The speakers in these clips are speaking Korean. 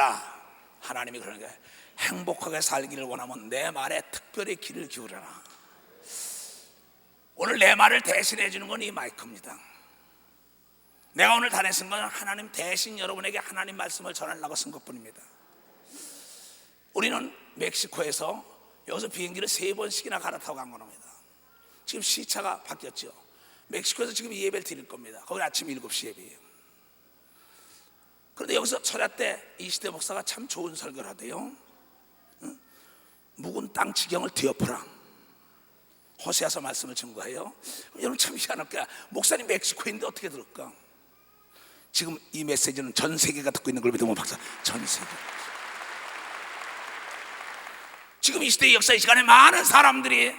얘들아, 하나님이 그러는 거예요. 행복하게 살기를 원하면 내 말에 특별히 귀를 기울여라. 오늘 내 말을 대신해 주는 건 이 마이크입니다. 내가 오늘 단에 쓴 건 하나님 대신 여러분에게 하나님 말씀을 전하려고 쓴 것뿐입니다. 우리는 멕시코에서 여기서 비행기를 3번씩이나 갈아타고 간 겁니다. 지금 시차가 바뀌었죠. 멕시코에서 지금 예배를 드릴 겁니다. 거기 아침 7시 예배예요. 그런데 여기서 철야 때 이시대 목사가 참 좋은 설교를 하대요. 묵은 땅 지경을 뒤엎어라. 호세아서 말씀을 증거해요. 여러분 참 희한할까? 목사님 멕시코인데 어떻게 들을까? 지금 이 메시지는 전 세계가 듣고 있는 걸 믿으면 박사, 전 세계. 지금 이 시대의 역사 이 시간에 많은 사람들이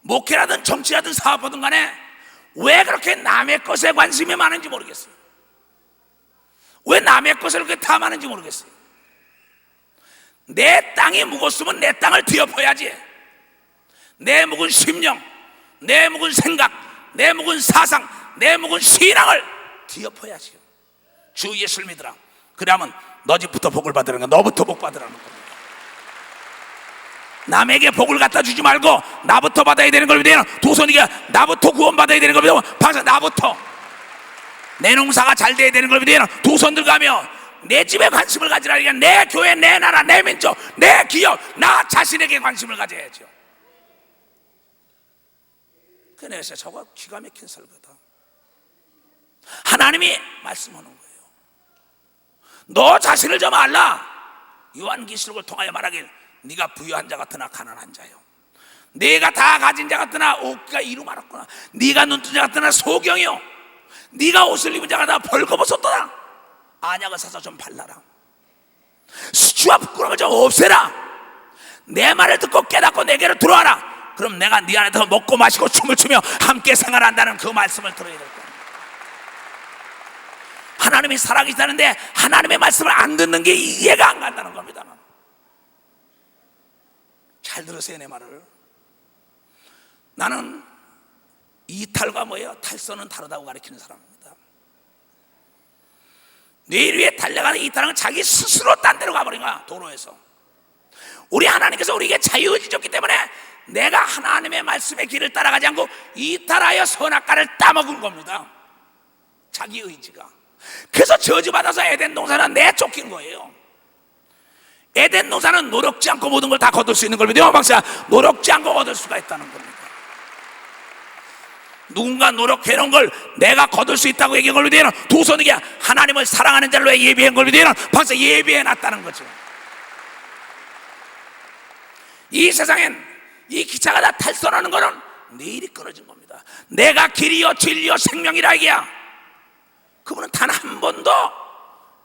목회라든 정치라든 사업하든 간에 왜 그렇게 남의 것에 관심이 많은지 모르겠어요. 왜 남의 것을 그렇게 탐하는지 모르겠어요. 내 땅이 묵었으면 내 땅을 뒤엎어야지. 내 묵은 심령, 내 묵은 생각, 내 묵은 사상, 내 묵은 신앙을 뒤엎어야지요. 주 예수를 믿으라. 그러면 너 집부터 복을 받으라는 거야. 너부터 복 받으라는 겁니다. 남에게 복을 갖다 주지 말고 나부터 받아야 되는 걸 믿어요. 도선이가 나부터 구원받아야 되는 걸 믿어요. 방사 나부터 내 농사가 잘 돼야 되는 걸 믿어요. 도선들 가며 내 집에 관심을 가지라니까 내 교회, 내 나라, 내 민족, 내 기업, 나 자신에게 관심을 가져야죠. 그래서 저거 기가 막힌 설교다. 하나님이 말씀하는 거예요. 너 자신을 좀 알라. 요한계시록을 통하여 말하길 네가 부유한 자 같으나 가난한 자요, 네가 다 가진 자 같으나 옷가 이루 말았구나. 네가 눈뜬 자 같으나 소경이요, 네가 옷을 입은 자 같으나 벌거벗었도다. 안약을 사서 좀 발라라. 수치와 부끄러움을 좀 없애라. 내 말을 듣고 깨닫고 내게로 들어와라. 그럼 내가 네 안에 더 먹고 마시고 춤을 추며 함께 생활한다는 그 말씀을 들어야 될 거야. 하나님이 살아계시다는데 하나님의 말씀을 안 듣는 게 이해가 안 간다는 겁니다. 잘 들으세요, 내 말을. 나는 이탈과 뭐예요? 탈선은 다르다고 가르치는 사람입니다. 뇌 위에 달려가는 이탈은 자기 스스로 딴 데로 가버린 거야. 도로에서. 우리 하나님께서 우리에게 자유의지 줬기 때문에 내가 하나님의 말씀의 길을 따라가지 않고 이탈하여 선악과를 따먹은 겁니다. 자기 의지가. 그래서 저주받아서 에덴 동산은 내쫓긴 거예요. 에덴 동산은 노력지 않고 모든 걸 다 거둘 수 있는 걸 믿어요. 박사, 노력지 않고 얻을 수가 있다는 겁니다. 누군가 노력해놓은 걸 내가 거둘 수 있다고 얘기한 걸 믿어요. 도선에게 하나님을 사랑하는 자를 왜 예비한 걸 믿어요. 박사, 예비해놨다는 거죠. 이 세상엔 이 기차가 다 탈선하는 거는 내일이 끊어진 겁니다. 내가 길이요 진리요 생명이라 이게야. 그분은 단 한 번도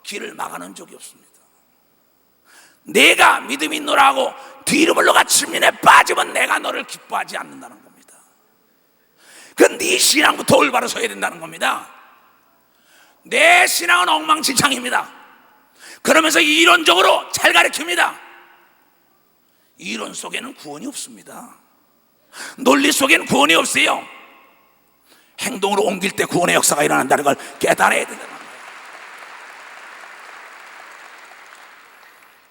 길을 막아놓은 적이 없습니다. 내가 믿음이 있노라 하고 뒤로 물러가 침륜에 빠지면 내가 너를 기뻐하지 않는다는 겁니다. 그건 네 신앙부터 올바로 서야 된다는 겁니다. 내 신앙은 엉망진창입니다. 그러면서 이론적으로 잘 가르칩니다. 이론 속에는 구원이 없습니다. 논리 속에는 구원이 없어요. 행동으로 옮길 때 구원의 역사가 일어난다는 걸 깨달아야 된다는 거예요.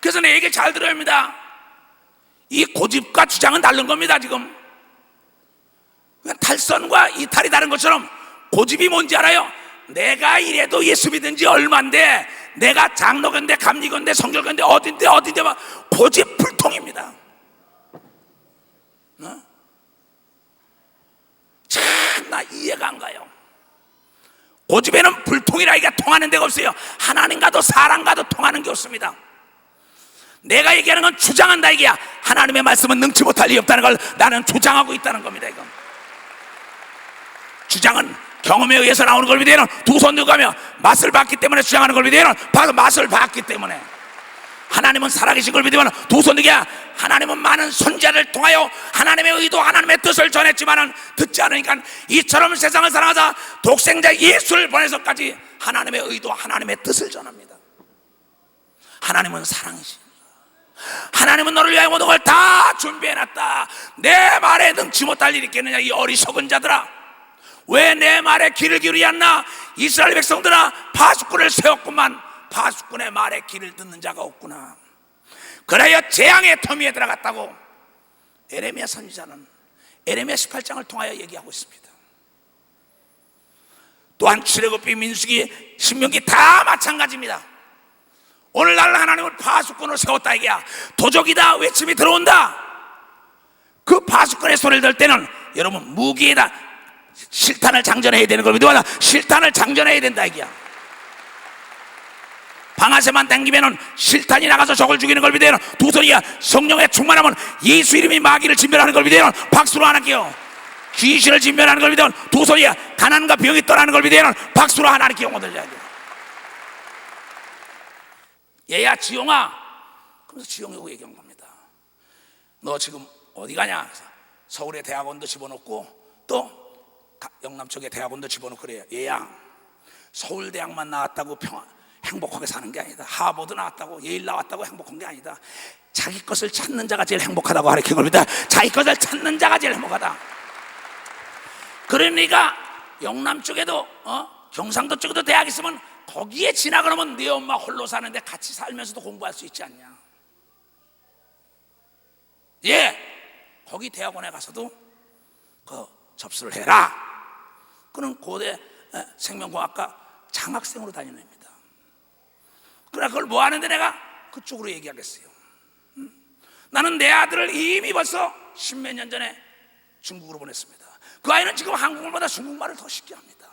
그래서 내 얘기 잘 들어야 합니다. 이 고집과 주장은 다른 겁니다. 지금 탈선과 이탈이 다른 것처럼 고집이 뭔지 알아요? 내가 이래도 예수 믿은 지 얼마인데, 내가 장로건데 감리건데 성결건데 어딘데 막 고집 불통입니다. 참 나 이해가 안 가요. 고집에는 불통이라기가 통하는 데가 없어요. 하나님과도 사람과도 통하는 게 없습니다. 내가 얘기하는 건 주장한다 이게야. 하나님의 말씀은 능치 못할 리 없다는 걸 나는 주장하고 있다는 겁니다. 이건 주장은 경험에 의해서 나오는 걸 믿어요. 두 손 들고 가며 맛을 봤기 때문에 주장하는 걸 믿어요. 맛을 봤기 때문에. 하나님은 살아계신 걸 믿으면 두 손 들고 하나님은 많은 선지자를 통하여 하나님의 의도 하나님의 뜻을 전했지만 듣지 않으니까 이처럼 세상을 사랑하자 독생자 예수를 보내서까지 하나님의 의도 하나님의 뜻을 전합니다. 하나님은 사랑이십니다. 하나님은 너를 위하여 모든 걸 다 준비해놨다. 내 말에 능치 못할 일이 있겠느냐 이 어리석은 자들아. 왜 내 말에 귀를 기울이지 않나? 이스라엘 백성들아, 파수꾼을 세웠구만. 파수꾼의 말에 귀를 듣는 자가 없구나. 그래야 재앙의 터미에 들어갔다고 에레미야 선지자는 에레미야 18장을 통하여 얘기하고 있습니다. 또한 출애굽기, 민수기, 신명기 다 마찬가지입니다. 오늘날 하나님은 파수꾼을 세웠다 이게야. 도적이다 외침이 들어온다. 그 파수꾼의 소리를 들 때는 여러분 무기에다 실탄을 장전해야 되는 걸 믿어봐. 실탄을 장전해야 된다 이게야. 방아쇠만 당기면은 실탄이 나가서 적을 죽이는 걸 믿어요. 두 손이야. 성령에 충만하면 예수 이름이 마귀를 진멸하는 걸 믿어요. 박수로 하나 끼요. 귀신을 진멸하는 걸 믿어요. 두 손이야. 가난과 병이 떠나는 걸 믿어요. 박수로 하나님께 영혼을 드려야 돼요. 얘야 지용아. 그래서 지용이 오고 얘기한 겁니다. 너 지금 어디 가냐? 서울의 대학원도 집어넣고 또 영남 쪽에 대학원도 집어넣고 그래요. 얘야 서울대학만 나왔다고 행복하게 사는 게 아니다. 하버드 나왔다고 예일 나왔다고 행복한 게 아니다. 자기 것을 찾는 자가 제일 행복하다고 가르친 겁니다. 자기 것을 찾는 자가 제일 행복하다. 그러니까 영남 쪽에도 경상도 쪽에도 대학 있으면 거기에 지나가면 네 엄마 홀로 사는데 같이 살면서도 공부할 수 있지 않냐. 예, 거기 대학원에 가서도 그 접수를 해라. 그는 고대 생명공학과 장학생으로 다니는 겁니다. 그러나 그걸 뭐 하는데 내가 그쪽으로 얘기하겠어요. 나는 내 아들을 이미 벌써 십몇 년 전에 중국으로 보냈습니다. 그 아이는 지금 한국말보다 중국말을 더 쉽게 합니다.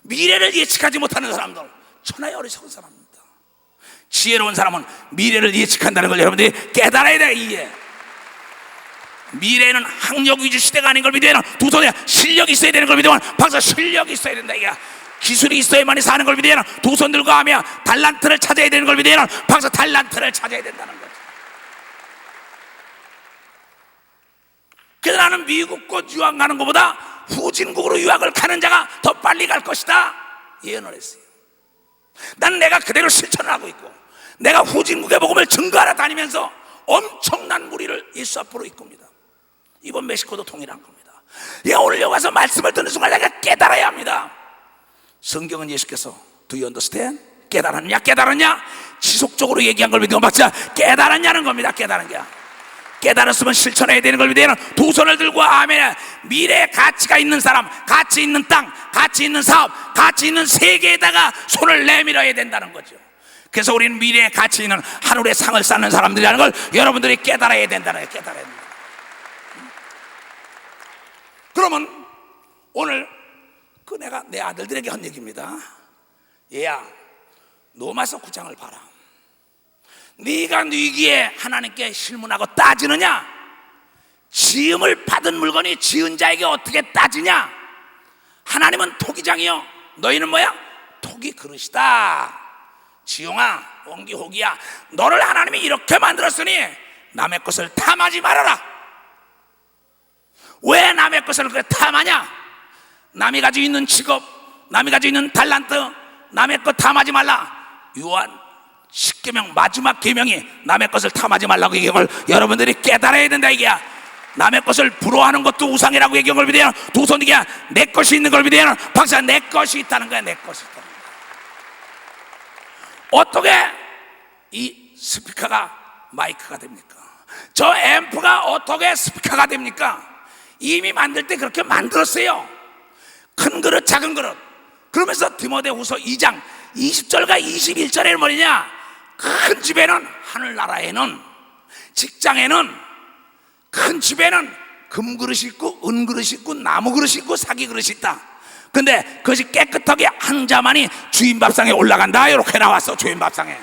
미래를 예측하지 못하는 사람들, 천하의 어리석은 사람입니다. 지혜로운 사람은 미래를 예측한다는 걸 여러분들이 깨달아야 돼. 이게 미래는 학력 위주 시대가 아닌 걸 믿어야 되는, 두 손에 실력이 있어야 되는 걸 믿으면 박사 실력이 있어야 된다. 이게 기술이 있어야만이 사는 걸 믿어야 되는, 두 손 들고 하며 달란트를 찾아야 되는 걸 믿어야 되는, 박사 달란트를 찾아야 된다는 거죠. 그래서 나는 미국 곳 유학 가는 것보다 후진국으로 유학을 가는 자가 더 빨리 갈 것이다 예언을 했어요. 난 내가 그대로 실천을 하고 있고, 내가 후진국의 복음을 증거하러 다니면서 엄청난 무리를 예수 앞으로 이끕니다. 이번 멕시코도 동일한 겁니다. 오늘 여기 와서 말씀을 듣는 순간 내가 깨달아야 합니다. 성경은 예수께서 Do you understand? 깨달았냐? 깨달았냐? 지속적으로 얘기한 걸 믿으면 박자 깨달았냐는 겁니다. 깨달았냐? 깨달았으면 실천해야 되는 걸 믿어야 되는, 두 손을 들고 아멘. 미래에 가치가 있는 사람, 가치 있는 땅, 가치 있는 사업, 가치 있는 세계에다가 손을 내밀어야 된다는 거죠. 그래서 우리는 미래에 가치 있는 하늘의 상을 쌓는 사람들이라는 걸 여러분들이 깨달아야 된다는 거예요. 깨달아야 된다. 그러면 오늘 그 내가 내 아들들에게 한 얘기입니다. 얘야, 로마서 9장을 봐라. 네가 위기에 하나님께 실문하고 따지느냐? 지음을 받은 물건이 지은 자에게 어떻게 따지냐? 하나님은 토기장이요, 너희는 뭐야? 토기 그릇이다. 지용아, 원기호기야, 너를 하나님이 이렇게 만들었으니 남의 것을 탐하지 말아라. 왜 남의 것을 그렇게 탐하냐? 남이 가지고 있는 직업, 남이 가지고 있는 달란트, 남의 것 탐하지 말라. 요한 10계명 마지막 계명이 남의 것을 탐하지 말라고 얘기한 걸 여러분들이 깨달아야 된다. 이게야. 남의 것을 부러워하는 것도 우상이라고 얘기한 걸 믿어야, 두 손 이게 내 것이 있는 걸 믿어야, 박사 내 것이 있다는 거야. 내 것이 있다는 거야. 어떻게 이 스피커가 마이크가 됩니까? 저 앰프가 어떻게 스피커가 됩니까? 이미 만들 때 그렇게 만들었어요. 큰 그릇, 작은 그릇. 그러면서 디모데후서 2장 20절과 21절에는 뭐냐? 큰 집에는, 하늘나라에는, 직장에는, 큰 집에는 금그릇이 있고 은그릇이 있고 나무그릇이 있고 사기그릇이 있다. 근데 그것이 깨끗하게 한 자만이 주인 밥상에 올라간다. 이렇게 나왔어. 주인 밥상에.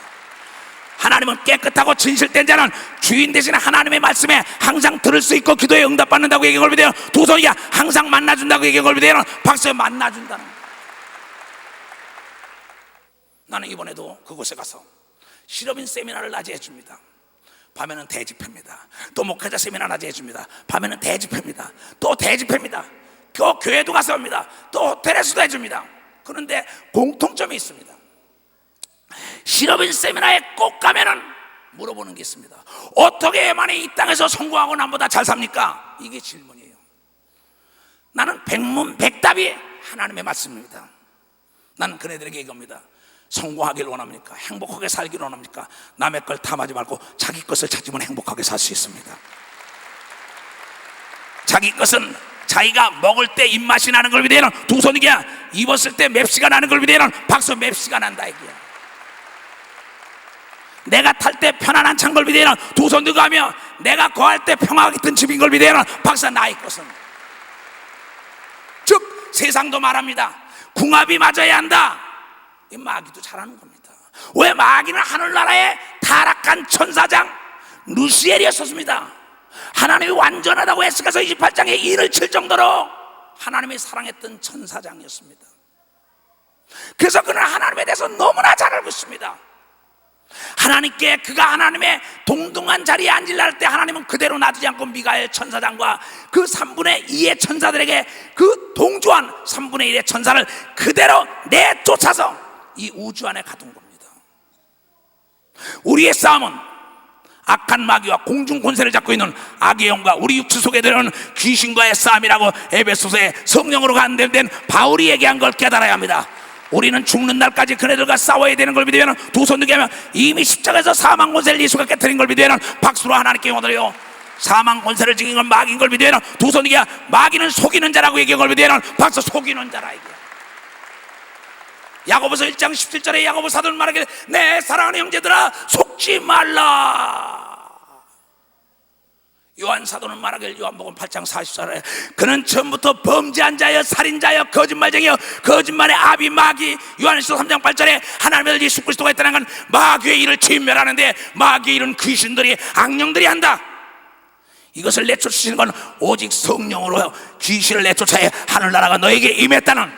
하나님은 깨끗하고 진실된 자는 주인 대신 하나님의 말씀에 항상 들을 수 있고 기도에 응답받는다고 얘기한 걸 믿어요. 두 손이야 항상 만나준다고 얘기한 걸 믿어요. 박수에 만나준다는 거예요. 나는 이번에도 그곳에 가서 실업인 세미나를 낮에 해줍니다. 밤에는 대집회입니다. 또 목회자 세미나 낮에 해줍니다. 밤에는 대집회입니다. 또 대집회입니다. 또 교회도 가서 합니다. 또 호텔에서도 해줍니다. 그런데 공통점이 있습니다. 실업인 세미나에 꼭 가면은 물어보는 게 있습니다. 어떻게 해만이 이 땅에서 성공하고 남보다 잘 삽니까? 이게 질문이에요. 나는 백문백답이 하나님의 말씀입니다. 나는 그네들에게 얘기합니다. 성공하기를 원합니까? 행복하게 살기를 원합니까? 남의 걸 탐하지 말고 자기 것을 찾으면 행복하게 살 수 있습니다. 자기 것은 자기가 먹을 때 입맛이 나는 걸 위대한 두 손이야. 입었을 때 맵시가 나는 걸 위대한 박수 맵시가 난다 이게야. 내가 탈 때 편안한 찬 걸 위대한 두 손 들고 하며 내가 거할 때 평화가 깃든 집인 걸 위대한 박수 나의 것은. 즉 세상도 말합니다. 궁합이 맞아야 한다. 이 마귀도 잘하는 겁니다. 왜? 마귀는 하늘나라의 타락한 천사장 루시엘이었습니다. 하나님이 완전하다고 에스겔서 28장에 일을 칠 정도로 하나님이 사랑했던 천사장이었습니다. 그래서 그는 하나님에 대해서 너무나 잘 알고 있습니다. 하나님께 그가 하나님의 동등한 자리에 앉으려 할 때 하나님은 그대로 놔두지 않고 미가엘 천사장과 그 3분의 2의 천사들에게 그 동조한 3분의 1의 천사를 그대로 내쫓아서 이 우주 안에 가둔 겁니다. 우리의 싸움은 악한 마귀와 공중 권세를 잡고 있는 악의 영과 우리 육체 속에 들어오는 귀신과의 싸움이라고 에베소서에 성령으로 간된 바울이 얘기한 걸 깨달아야 합니다. 우리는 죽는 날까지 그네들과 싸워야 되는 걸 믿으면 두 손 들게 하면 이미 십자가에서 사망 권세를 예수가 깨뜨린 걸 믿으면 박수로 하나님께 영광드려요. 사망 권세를 지킨 건 마귀인 걸 믿으면 두 손 들게 마귀는 속이는 자라고 얘기한 걸 믿으면 박수 속이는 자라 이게. 야고보서 1장 17절에 야고보 사도는 말하기를 내 사랑하는 형제들아 속지 말라. 요한 사도는 말하기를 요한복음 8장 40절에 그는 처음부터 범죄한 자여 살인자여 거짓말쟁이여 거짓말의 아비 마귀. 요한일서 3장 8절에 하나님의 아들 예수 그리스도가 있다는 건 마귀의 일을 진멸하는데 마귀의 일은 귀신들이 악령들이 한다. 이것을 내쫓으시는 건 오직 성령으로 귀신을 내쫓아야 하늘나라가 너에게 임했다는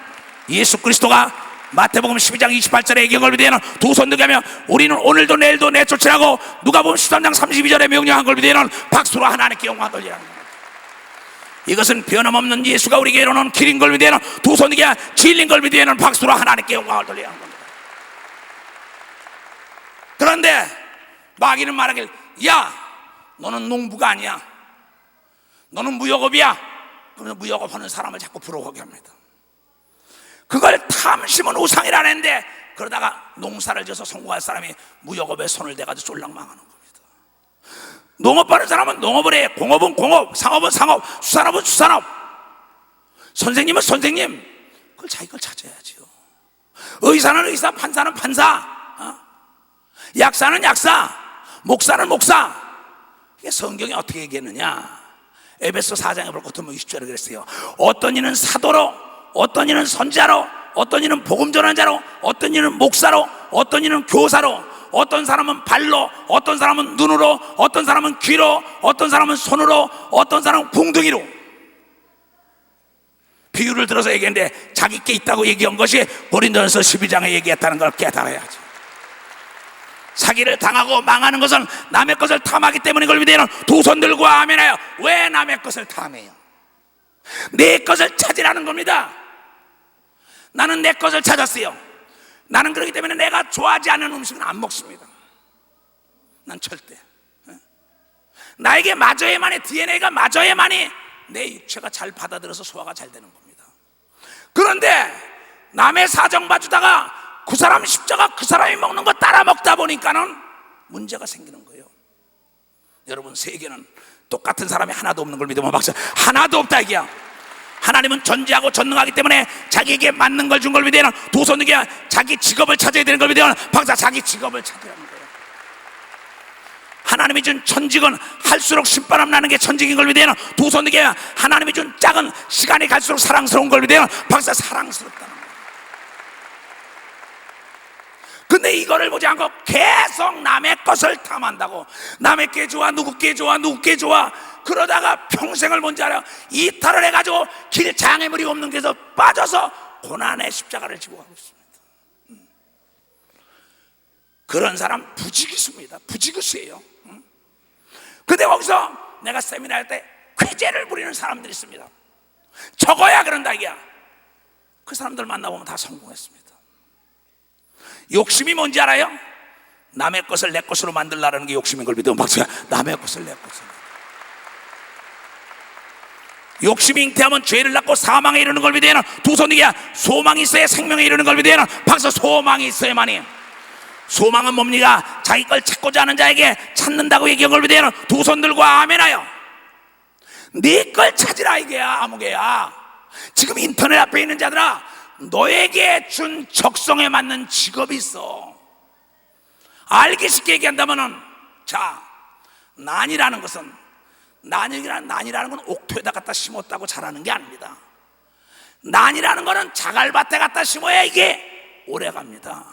예수 그리스도가 마태복음 12장 28절에 얘기한 믿으면 두 손 들게 하며 우리는 오늘도 내일도 내쫓으라고 누가복음 13장 32절에 명령한 걸 믿으면 박수로 하나님께 영광 돌리라는 겁니다. 이것은 변함없는 예수가 우리에게 이루는 길인 걸 믿으면 두 손 들게 진리인 걸 믿으면 박수로 하나님께 영광을 돌리라는 겁니다. 그런데 마귀는 말하길 야 너는 농부가 아니야, 너는 무역업이야. 그러면서 무역업하는 사람을 자꾸 부러워하게 합니다. 그걸 탐심은 우상이라 하는데 그러다가 농사를 져서 성공할 사람이 무역업에 손을 대가지고 쫄랑망하는 겁니다. 농업하는 사람은 농업을 해. 공업은 공업, 상업은 상업, 수산업은 수산업. 선생님은 선생님. 그걸 자기 걸 찾아야지요. 의사는 의사, 판사는 판사, 약사는 약사, 목사는 목사. 이게 성경이 어떻게 얘기했느냐? 에베소 4장에 볼 것 같으면 20절에 그랬어요. 어떤 이는 사도로, 어떤 이는 선자로, 어떤 이는 복음 전환자로, 어떤 이는 목사로, 어떤 이는 교사로, 어떤 사람은 발로, 어떤 사람은 눈으로, 어떤 사람은 귀로, 어떤 사람은 손으로, 어떤 사람은 궁둥이로. 비유를 들어서 얘기했는데 자기 게 있다고 얘기한 것이 고린도전서 12장에 얘기했다는 걸 깨달아야지. 사기를 당하고 망하는 것은 남의 것을 탐하기 때문인 걸 믿으면 두 손 들고 아멘해요. 왜 남의 것을 탐해요? 내 것을 찾으라는 겁니다. 나는 내 것을 찾았어요. 나는 그렇기 때문에 내가 좋아하지 않는 음식은 안 먹습니다. 난 절대. 나에게 맞아야만이, DNA가 맞아야만이 내 육체가 잘 받아들여서 소화가 잘 되는 겁니다. 그런데 남의 사정 봐주다가 그 사람 십자가 그 사람이 먹는 거 따라 먹다 보니까는 문제가 생기는 거예요. 여러분, 세계는 똑같은 사람이 하나도 없는 걸 믿으면 박수. 하나도 없다 이게야. 하나님은 전지하고 전능하기 때문에 자기에게 맞는 걸 준 걸 믿으면 두 손 들게 자기 직업을 찾아야 되는 걸 믿으면 박사 자기 직업을 찾으라는 거예요. 하나님이 준 천직은 할수록 신바람 나는 게 천직인 걸 믿으면 두 손 들게 하나님이 준 짝은 시간이 갈수록 사랑스러운 걸 믿으면 박사 사랑스럽다는 거예요. 근데 이거를 보지 않고 계속 남의 것을 탐한다고. 남의 게 좋아, 누구 게 좋아, 누구 게 좋아. 그러다가 평생을 뭔지 알아요? 이탈을 해가지고 길 장애물이 없는 데서 빠져서 고난의 십자가를 지고 가고 있습니다. 그런 사람 부지기수입니다. 부지기수예요. 근데 거기서 내가 세미나 할 때 쾌재를 부리는 사람들이 있습니다. 적어야 그런다 이게야. 그 사람들 만나보면 다 성공했습니다. 욕심이 뭔지 알아요? 남의 것을 내 것으로 만들라는 게 욕심인 걸 믿으면 박수야. 남의 것을 내 것으로. 욕심이 잉태하면 죄를 낳고 사망에 이르는 걸 믿어야 하는 두 손 들기야. 소망이 있어야 생명에 이르는 걸 믿어야 하는 박수. 소망이 있어야만이. 소망은 뭡니까? 자기 걸 찾고자 하는 자에게 찾는다고 얘기한 걸 믿어야 하는 두 손 들고 아멘하여. 네 걸 찾으라 이게야. 아무개야. 지금 인터넷 앞에 있는 자들아, 너에게 준 적성에 맞는 직업이 있어. 알기 쉽게 얘기한다면은, 자, 난이라는 것은, 난이라는 건 옥토에다 갖다 심었다고 자라는 게 아닙니다. 난이라는 거는 자갈밭에 갖다 심어야 이게 오래 갑니다.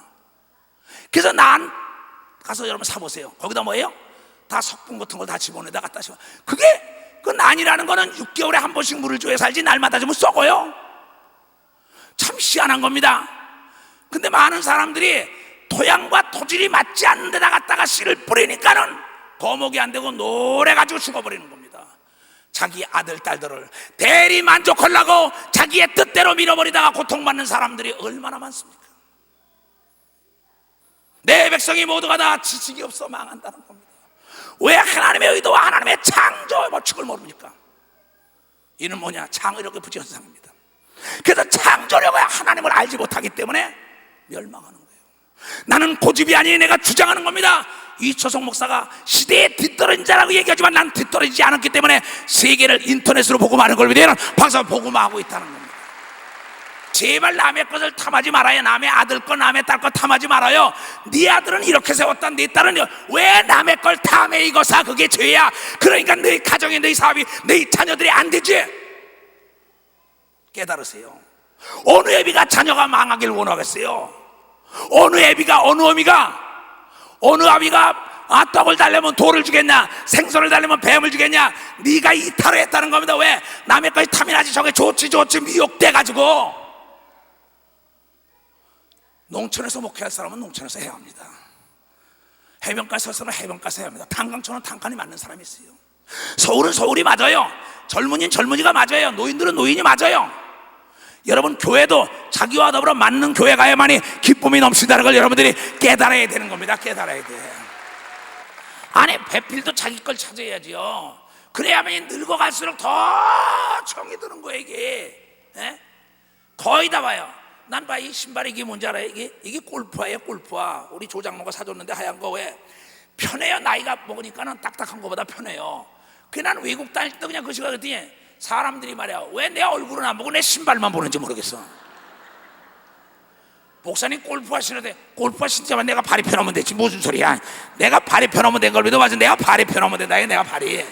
그래서 난 가서 여러분 사보세요. 거기다 뭐예요? 다 석분 같은 걸 다 집어넣어다 갖다 심어. 그게 그 난이라는 거는 6개월에 한 번씩 물을 줘야 살지 날마다 주면 썩어요. 참 희한한 겁니다. 근데 많은 사람들이 토양과 토질이 맞지 않는 데다 갖다가 씨를 뿌리니까는 거목이 안 되고 노래가지고 죽어버리는 겁니다. 자기 아들, 딸들을 대리 만족하려고 자기의 뜻대로 밀어버리다가 고통받는 사람들이 얼마나 많습니까? 내 백성이 모두가 다 지식이 없어 망한다는 겁니다. 왜 하나님의 의도와 하나님의 창조의 법칙을 모릅니까? 이는 뭐냐? 창의력의 부지현상입니다. 그래서 창조력을 하나님을 알지 못하기 때문에 멸망하는 거예요. 나는 고집이 아니 내가 주장하는 겁니다. 이초성 목사가 시대에 뒤떨어진 자라고 얘기하지만 난 뒤떨어지지 않았기 때문에 세계를 인터넷으로 복음하는 걸 위해서는 방송 복음하고 있다는 겁니다. 제발 남의 것을 탐하지 말아요. 남의 아들 거 남의 딸 거 탐하지 말아요. 네 아들은 이렇게 세웠다, 네 딸은 왜 남의 걸 탐해? 이거사 그게 죄야. 그러니까 너희 가정에 너희 사업이 너희 자녀들이 안 되지. 깨달으세요. 어느 애비가 자녀가 망하길 원하겠어요? 어느 애비가, 어느 어미가, 어느 아비가 떡을 달려면 돌을 주겠냐, 생선을 달려면 뱀을 주겠냐? 네가 이탈을 했다는 겁니다. 왜? 남의 것이 탐이 나지. 저게 좋지 미혹돼가지고. 농촌에서 목회할 사람은 농촌에서 해야 합니다. 해변가에 설 사람은 해변가에서 해야 합니다. 탄광촌은 탄광이 맞는 사람이 있어요. 서울은 서울이 맞아요. 젊은이는 젊은이가 맞아요. 노인들은 노인이 맞아요. 여러분, 교회도 자기와 더불어 맞는 교회 가야만이 기쁨이 넘친다는 걸 여러분들이 깨달아야 되는 겁니다. 깨달아야 돼. 아니, 배필도 자기 걸 찾아야지요. 그래야만 늙어갈수록 더 정이 드는 거예요. 이게 거의 다 봐요. 난 봐, 이 신발이 이게 뭔지 알아요? 이게 골프화예요. 골프화. 우리 조장로가 사줬는데 하얀 거. 왜? 편해요. 나이가 먹으니까는 딱딱한 거보다 편해요. 그래, 난 외국 다닐 때도 그냥 그 시간 그랬더니 사람들이 말이야, 왜 내 얼굴은 안 보고 내 신발만 보는지 모르겠어. 목사님 골프화 신어대. 골프화 신자만 내가 발이 편하면 되지. 무슨 소리야? 내가 발이 편하면 된 걸 믿어. 맞아. 내가 발이 편하면 된다. 내가 발이.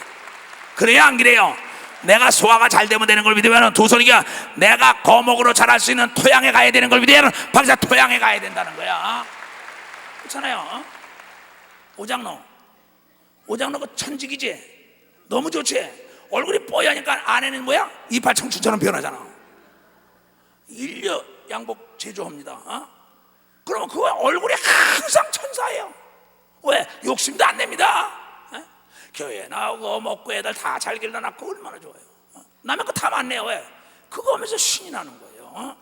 그래요, 안 그래요? 내가 소화가 잘 되면 되는 걸 믿으면 두 손이가 내가 거목으로 자랄 수 있는 토양에 가야 되는 걸 믿으면 박사 토양에 가야 된다는 거야. 그렇잖아요. 오장로 그 천직이지. 너무 좋지. 얼굴이 뽀얗니까 안에는 뭐야? 이빨 청춘처럼 변하잖아. 인력 양복 제조합니다. 그러면 그 얼굴이 항상 천사예요. 왜? 욕심도 안 냅니다. 교회 나오고 먹고 애들 다 잘 길러놨고 얼마나 좋아요. 남의 거 탐 안 내요. 왜? 그거 하면서 신이 나는 거예요.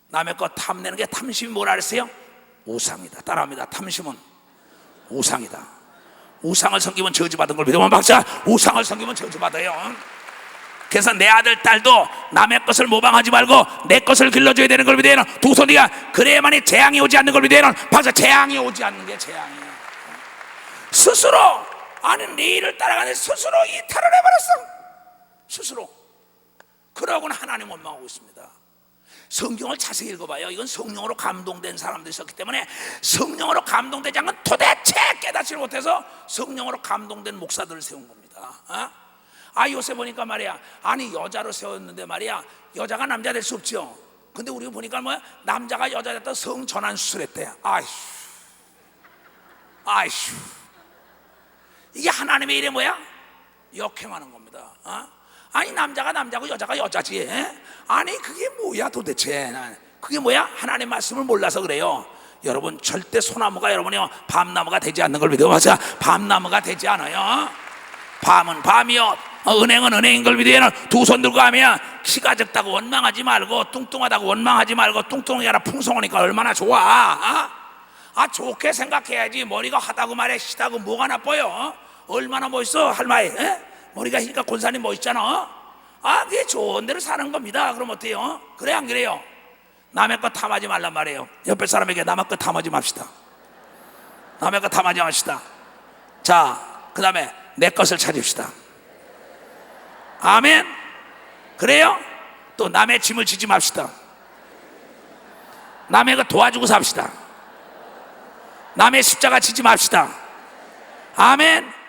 남의 거 탐내는 게 탐심이 뭐라 그랬어요? 우상이다. 따라합니다. 탐심은 우상이다. 우상을 섬기면 저주받은 걸 믿으면 박자. 우상을 섬기면 저주받아요. 그래서 내 아들 딸도 남의 것을 모방하지 말고 내 것을 길러줘야 되는 걸 믿어야 하는 두 손이가 그래야만이 재앙이 오지 않는 걸 믿어야 하는 박자. 재앙이 오지 않는 게 재앙이에요. 스스로 아는 네 일을 따라가는 스스로 이탈을 해버렸어. 스스로. 그러고는 하나님 원망하고 있습니다. 성경을 자세히 읽어봐요. 이건 성령으로 감동된 사람들이 있었기 때문에 성령으로 감동되지 않은 도대체 깨닫지 못해서 성령으로 감동된 목사들을 세운 겁니다. 요새 보니까 말이야, 아니 여자로 세웠는데 말이야, 여자가 남자 될 수 없죠. 근데 우리가 보니까 뭐야, 남자가 여자 됐다 성전환 수술했대. 아이씨 이게 하나님의 일이 뭐야? 역행하는 겁니다. 아니 남자가 남자고 여자가 여자지. 아니 그게 뭐야 도대체. 그게 뭐야? 하나님의 말씀을 몰라서 그래요. 여러분, 절대 소나무가 여러분이요 밤나무가 되지 않는 걸 믿어. 맞아. 밤나무가 되지 않아요. 밤은 밤이요, 은행은 은행인 걸 믿어야. 두 손 들고 하면 키가 적다고 원망하지 말고, 뚱뚱하다고 원망하지 말고, 뚱뚱하게 아니라 풍성하니까 얼마나 좋아. 좋게 생각해야지. 머리가 하다고 말해 시다고 뭐가 나빠요? 얼마나 멋있어 할머니. 머리가 희니까 권사님 멋있잖아. 그게 좋은 대로 사는 겁니다. 그럼 어때요? 그래 안 그래요? 남의 것 탐하지 말란 말이에요. 옆에 사람에게 남의 것 탐하지 맙시다. 남의 것 탐하지 맙시다. 자, 그 다음에 내 것을 찾읍시다. 아멘. 그래요? 또 남의 짐을 지지 맙시다. 남의 거 도와주고 삽시다. 남의 십자가 지지 맙시다. 아멘.